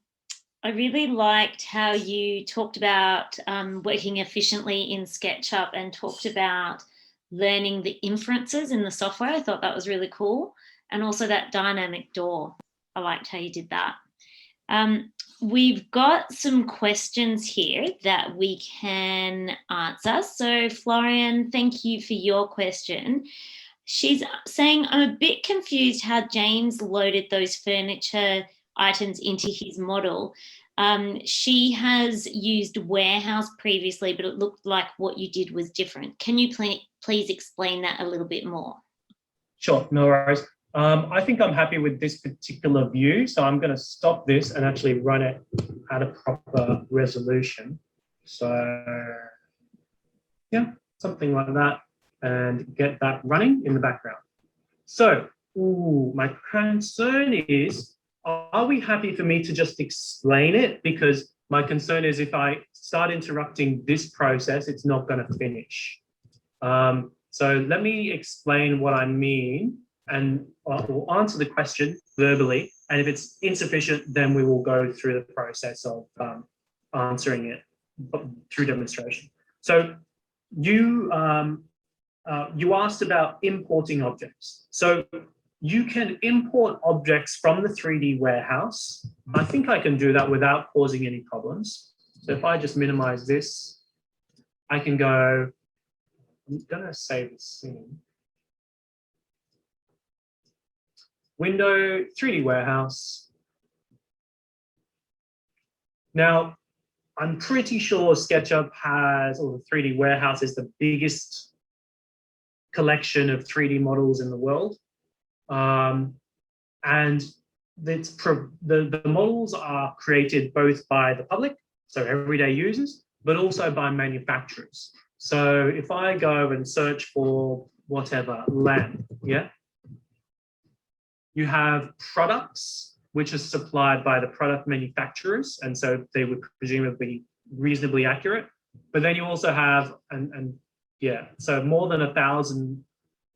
really liked how you talked about working efficiently in SketchUp and talked about learning the inferences in the software. I thought that was really cool. And also that dynamic door. I liked how you did that. We've got some questions here that we can answer. So Florian, thank you for your question. She's saying, I'm a bit confused how James loaded those furniture items into his model. She has used warehouse previously, but it looked like what you did was different. Can you please explain that a little bit more? Sure, no worries. I think I'm happy with this particular view, so I'm going to stop this and actually run it at a proper resolution. So yeah, something like that, and get that running in the background. So my concern is, are we happy for me to just explain it? Because my concern is if I start interrupting this process, it's not going to finish. So let me explain what I mean, and we'll answer the question verbally. And if it's insufficient, then we will go through the process of answering it through demonstration. So you asked about importing objects. So you can import objects from the 3D warehouse. I think I can do that without causing any problems. So if I just minimize this, I can go, I'm gonna save the scene. Window, 3D warehouse. Now, I'm pretty sure SketchUp has, or the 3D warehouse is the biggest collection of 3D models in the world. And the models are created both by the public, so everyday users, but also by manufacturers. So if I go and search for whatever, lamp, yeah, you have products which are supplied by the product manufacturers, and so they would presumably be reasonably accurate. But then you also have, so more than 1,000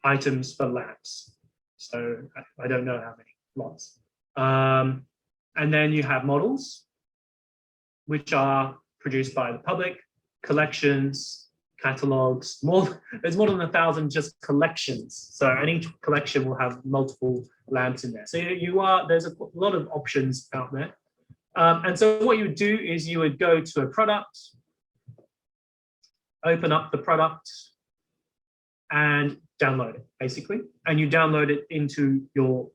items for lamps. So I don't know how many, lots. And then you have models, which are produced by the public, collections, catalogs. There's more than 1,000 just collections. So and each collection will have multiple lamps in there. So there's a lot of options out there. And so what you would do is you would go to a product, open up the product and download it, basically. And you download it into your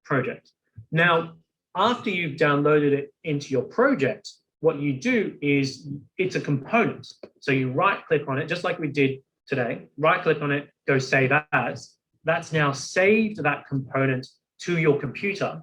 project. Now, after you've downloaded it into your project, what you do is it's a component. So you right click on it, just like we did today, right click on it, go save as. That's now saved that component to your computer,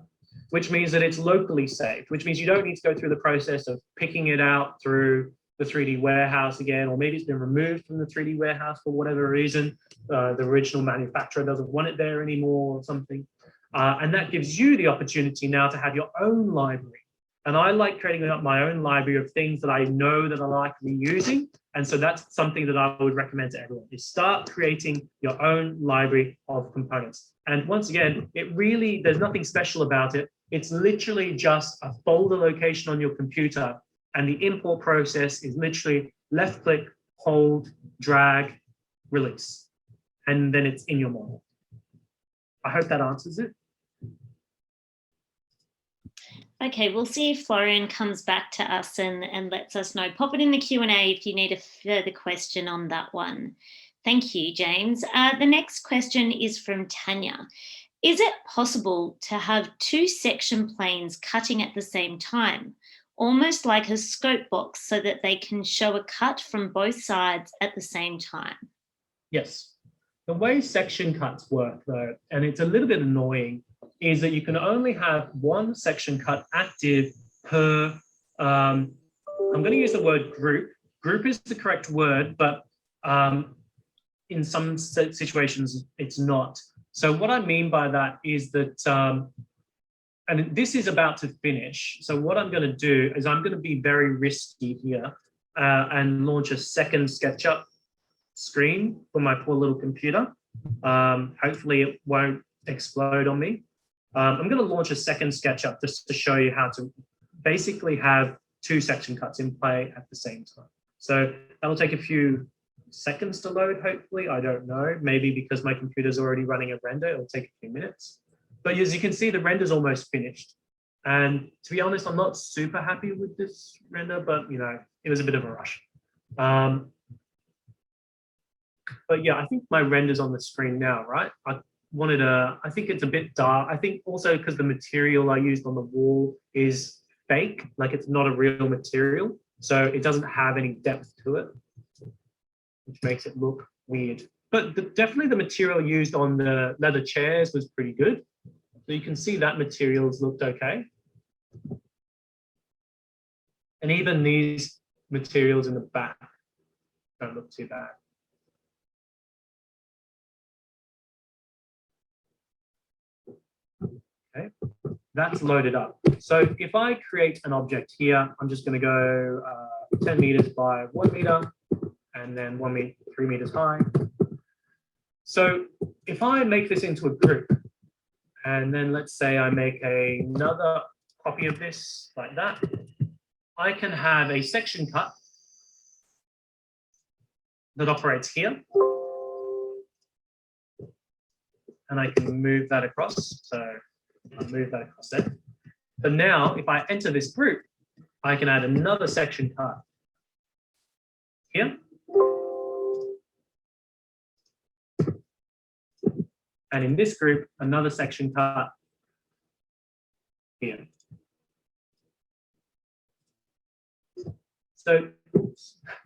which means that it's locally saved, which means you don't need to go through the process of picking it out through the 3D warehouse again, or maybe it's been removed from the 3D warehouse for whatever reason. The original manufacturer doesn't want it there anymore or something. And that gives you the opportunity now to have your own library. And I like creating up my own library of things that I know that I like reusing. And so that's something that I would recommend to everyone, is start creating your own library of components. And once again, there's nothing special about it. It's literally just a folder location on your computer. And the import process is literally left click, hold, drag, release. And then it's in your model. I hope that answers it. Okay, we'll see if Florian comes back to us and lets us know. Pop it in the Q&A if you need a further question on that one. Thank you, James. The next question is from Tanya. Is it possible to have two section planes cutting at the same time, almost like a scope box, so that they can show a cut from both sides at the same time? Yes. The way section cuts work, though, and it's a little bit annoying, is that you can only have one section cut active per, I'm going to use the word group. Group is the correct word, but in some situations, it's not. So what I mean by that is that, and this is about to finish. So what I'm going to do is I'm going to be very risky here and launch a second SketchUp screen for my poor little computer. Hopefully it won't explode on me. I'm going to launch a second SketchUp just to show you how to basically have two section cuts in play at the same time. So that'll take a few seconds to load, hopefully. I don't know. Maybe because my computer's already running a render, it'll take a few minutes. But as you can see, the render's almost finished. And to be honest, I'm not super happy with this render, but you know, it was a bit of a rush. But yeah, I think my render's on the screen now, right? I think it's a bit dark. I think also because the material I used on the wall is fake, like it's not a real material. So it doesn't have any depth to it, which makes it look weird. But definitely the material used on the leather chairs was pretty good. So you can see that materials looked okay. And even these materials in the back don't look too bad. Okay, that's loaded up. So if I create an object here, I'm just going to go 10 meters by 1 meter and then 3 meters high. So if I make this into a group, and then let's say I make another copy of this like that, I can have a section cut that operates here. And I can move that across. So I'll move that across there. But now, if I enter this group, I can add another section cut here. And in this group, another section cut here. So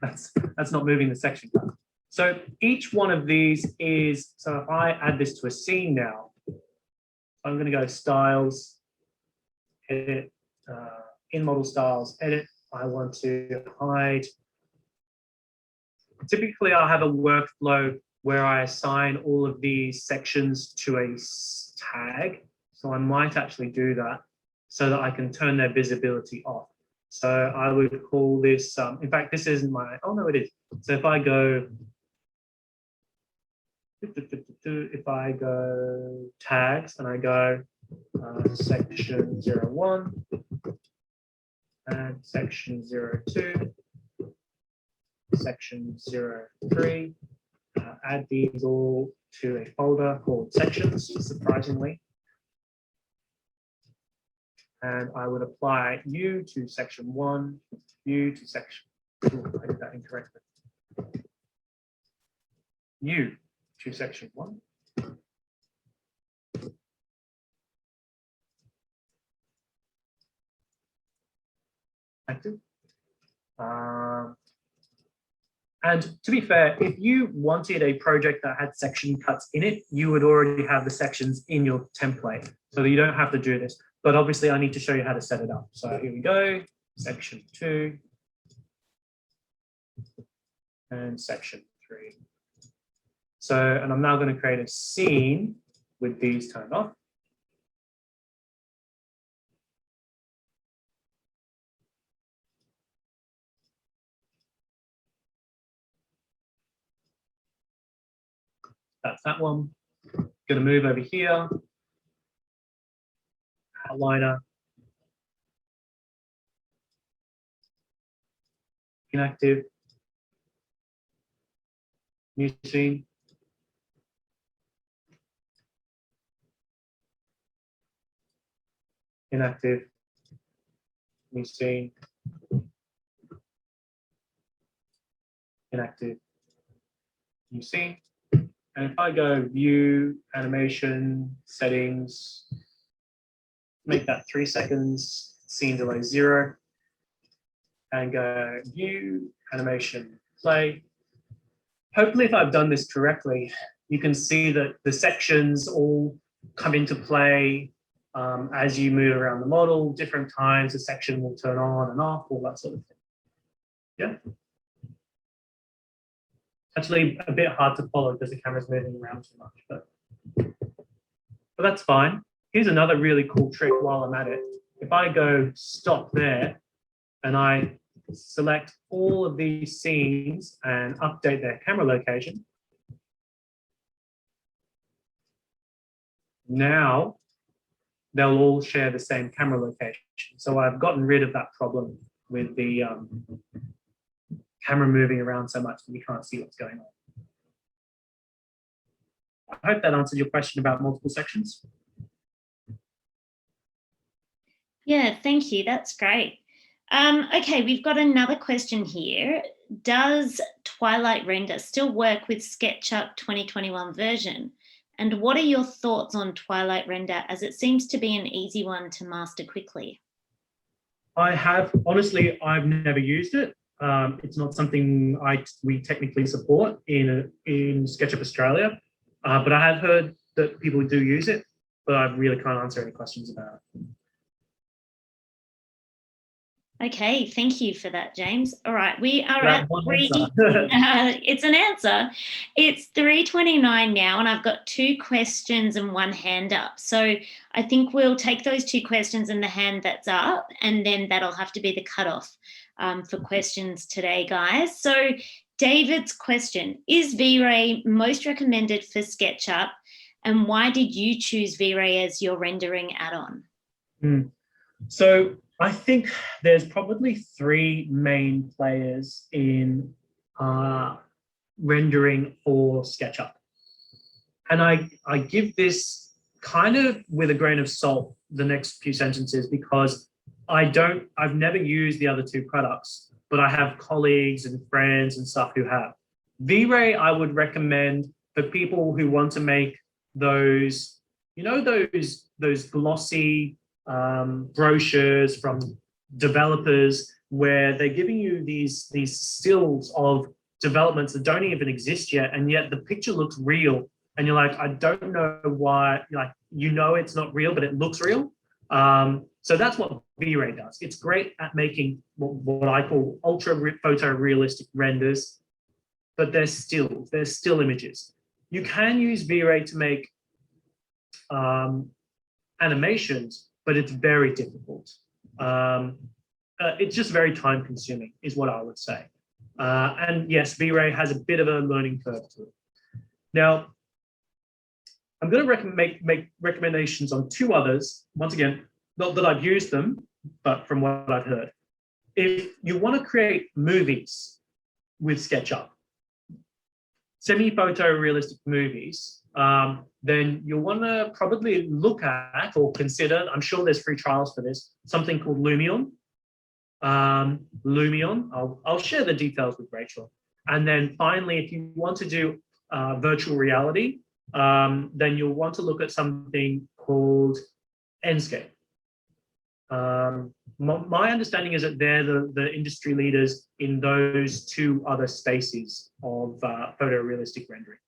that's not moving the section cut. So each one of these is, so if I add this to a scene now, I'm going to go styles, edit, in model styles, edit. I want to hide. Typically, I'll have a workflow where I assign all of these sections to a tag. So I might actually do that so that I can turn their visibility off. So I would call this, in fact, this isn't my, oh no, it is. So if I go tags and I go section 01 and section 02, section 03, add these all to a folder called sections, surprisingly. And I would apply U to section 1, U to section, I did that incorrectly. view to section 1. Active. And to be fair, if you wanted a project that had section cuts in it, you would already have the sections in your template, so that you don't have to do this. But obviously I need to show you how to set it up. So here we go, section 2 and section 3. So, and I'm now going to create a scene with these turned off. That's that one. Going to move over here. Outliner. Inactive. New scene. Inactive. New scene. Inactive. New scene. And if I go view, animation, settings, make that 3 seconds, scene delay 0, and go view, animation, play. Hopefully if I've done this correctly, you can see that the sections all come into play as you move around the model. Different times the section will turn on and off, all that sort of thing. Yeah. Actually a bit hard to follow because the camera's moving around too much, but that's fine. Here's another really cool trick while I'm at it. If I go stop there and I select all of these scenes and update their camera location, now they'll all share the same camera location. So I've gotten rid of that problem with the camera moving around so much that we can't see what's going on. I hope that answered your question about multiple sections. Yeah, thank you. That's great. Okay, we've got another question here. Does Twilight Render still work with SketchUp 2021 version? And what are your thoughts on Twilight Render, as it seems to be an easy one to master quickly? I have, honestly, I've never used it. It's not something we technically support in SketchUp Australia, but I have heard that people do use it, but I really can't answer any questions about it. Okay, thank you for that, James. All right, we are at it's an answer. It's 3:29 now, and I've got 2 questions and 1 hand up. So I think we'll take those 2 questions and the hand that's up, and then that'll have to be the cutoff for questions today, guys. So David's question, is V-Ray most recommended for SketchUp, and why did you choose V-Ray as your rendering add-on? So I think there's probably 3 main players in rendering for SketchUp. And I give this kind of with a grain of salt, the next few sentences, because I've never used the other 2 products, but I have colleagues and friends and stuff who have. V-Ray I would recommend for people who want to make those, you know, those glossy brochures from developers where they're giving you these stills of developments that don't even exist yet, and yet the picture looks real, and you're like, I don't know why, like, you know it's not real, but it looks real. So that's what V-Ray does. It's great at making what I call ultra photorealistic renders, but they're still images. You can use V-Ray to make animations, but it's very difficult. It's just very time consuming is what I would say. And yes, V-Ray has a bit of a learning curve to it. Now, I'm going to make recommendations on 2 others. Once again, not that I've used them, but from what I've heard. If you want to create movies with SketchUp, semi-photorealistic movies, then you'll want to probably look at or consider, I'm sure there's free trials for this, something called Lumion. Lumion, I'll share the details with Rachel. And then finally, if you want to do virtual reality, then you'll want to look at something called Enscape. My understanding is that they're the industry leaders in those two other spaces of photorealistic rendering.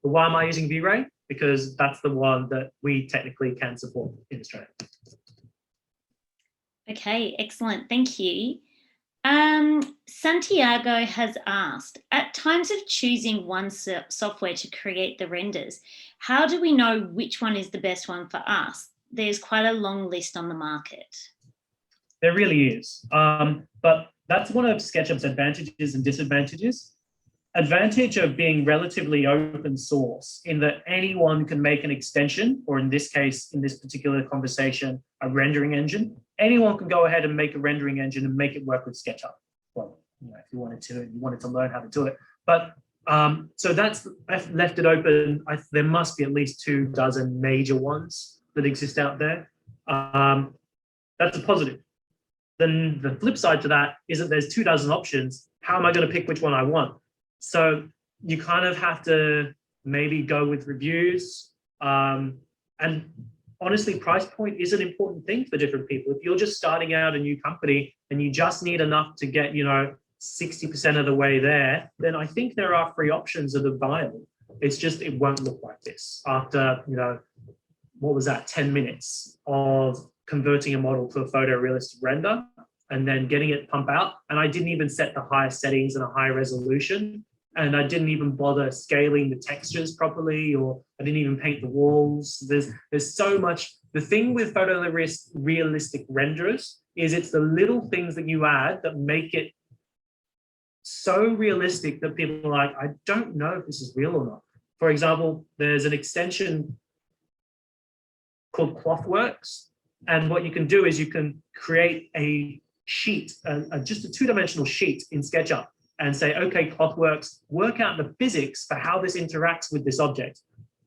But why am I using V-Ray? Because that's the one that we technically can support in Australia. Okay, excellent. Thank you. Santiago has asked, at times of choosing one software to create the renders, how do we know which one is the best one for us? There's quite a long list on the market. There really is. But that's one of SketchUp's advantages and disadvantages. Advantage of being relatively open source in that anyone can make an extension, or in this case, in this particular conversation, a rendering engine. Anyone can go ahead and make a rendering engine and make it work with SketchUp. Well, if you wanted to learn how to do it. But so that's left it open. There must be at least 24 major ones that exist out there. That's a positive. Then the flip side to that is that there's 24 options. How am I going to pick which one I want? So you kind of have to maybe go with reviews. And honestly, price point is an important thing for different people. If you're just starting out a new company and you just need enough to get, 60% of the way there, then I think there are free options that are viable. It's just, it won't look like this after, what was that, 10 minutes of converting a model to a photorealistic render and then getting it pump out. And I didn't even set the highest settings and a high resolution. And I didn't even bother scaling the textures properly, or I didn't even paint the walls. There's so much. The thing with photorealistic renderers is it's the little things that you add that make it so realistic that people are like, I don't know if this is real or not. For example, there's an extension called Clothworks. And what you can do is you can create a sheet, just a two-dimensional sheet in SketchUp, and say, okay, Clothworks, work out the physics for how this interacts with this object.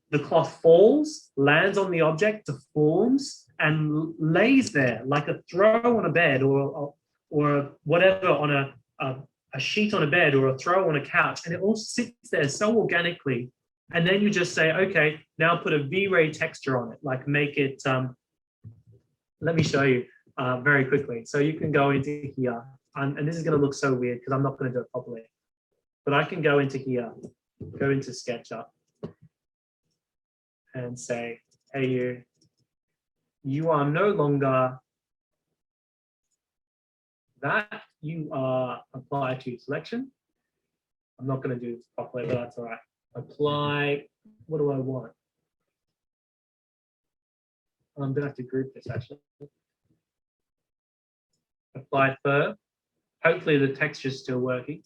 The cloth falls, lands on the object, deforms, and lays there like a throw on a bed, or whatever, on a sheet on a bed, or a throw on a couch, and it all sits there so organically. And then you just say, okay, now put a V-Ray texture on it, like make it, let me show you very quickly. So you can go into here, and this is going to look so weird because I'm not going to do it properly. But I can go into here, go into SketchUp, and say, hey, you are no longer that. You are apply to selection. I'm not going to do this properly, but that's all right. Apply. What do I want? I'm going to have to group this actually. Apply fur. Hopefully the texture is still working.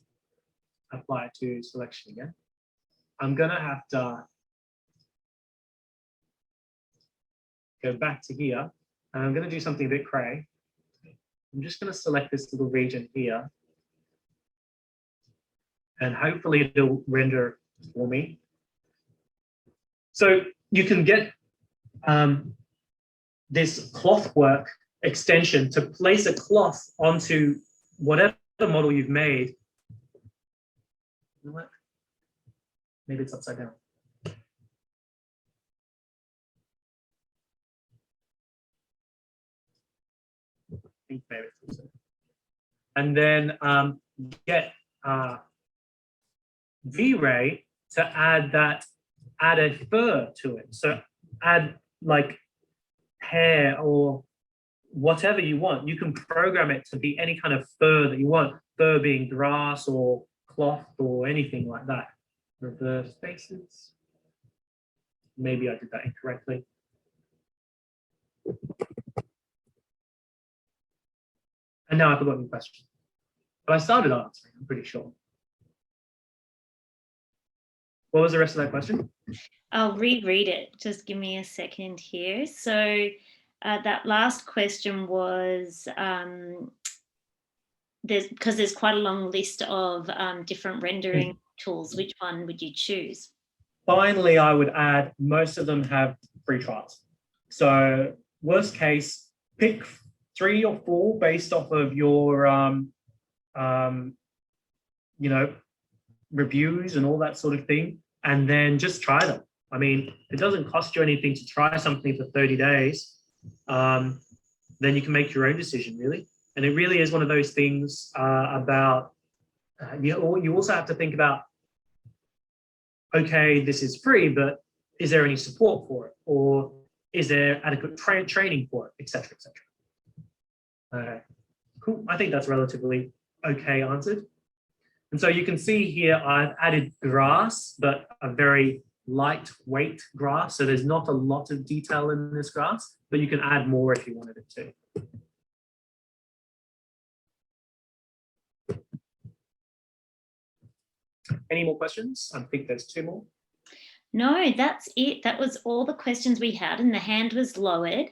Apply to selection again. I'm going to have to go back to here, and I'm going to do something a bit cray. I'm just going to select this little region here, and hopefully it'll render for me. So you can get this Clothwork extension to place a cloth onto whatever model you've made. You know what? Maybe it's upside down. And then get V-Ray to add a fur to it. So add like hair or whatever you want. You can program it to be any kind of fur that you want. Fur being grass or cloth or anything like that. Reverse faces. Maybe I did that incorrectly. And now I forgot your question. But I started answering, I'm pretty sure. What was the rest of that question? I'll reread it. Just give me a second here. So that last question was, because there's quite a long list of different rendering tools. Which one would you choose? Finally, I would add, most of them have free trials. So worst case, pick 3 or 4 based off of your, reviews and all that sort of thing, and then just try them. I mean, it doesn't cost you anything to try something for 30 days. Then you can make your own decision, really. And it really is one of those things about, you also have to think about, okay, this is free, but is there any support for it? Or is there adequate training for it, et cetera, et cetera. Cool, I think that's relatively okay answered. And so you can see here, I've added grass, but a very lightweight grass. So there's not a lot of detail in this grass, but you can add more if you wanted it to. Any more questions? I think there's 2 more. No, that's it. That was all the questions we had, and the hand was lowered.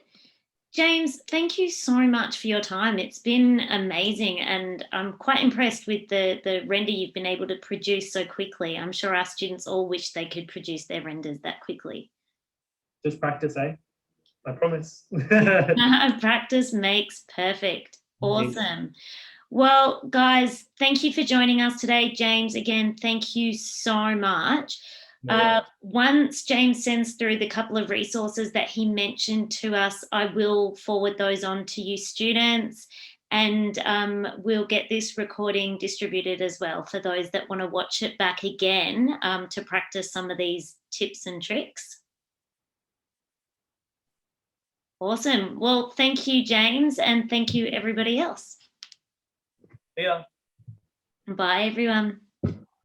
James, thank you so much for your time. It's been amazing, and I'm quite impressed with the render you've been able to produce so quickly. I'm sure our students all wish they could produce their renders that quickly. Just practice, eh? I promise. Practice makes perfect. Awesome. Well, guys, thank you for joining us today. James, again, thank you so much. Once James sends through the couple of resources that he mentioned to us, I will forward those on to you students, and we'll get this recording distributed as well for those that want to watch it back again to practice some of these tips and tricks. Awesome. Well, thank you, James, and thank you, everybody else. Yeah. Bye, everyone.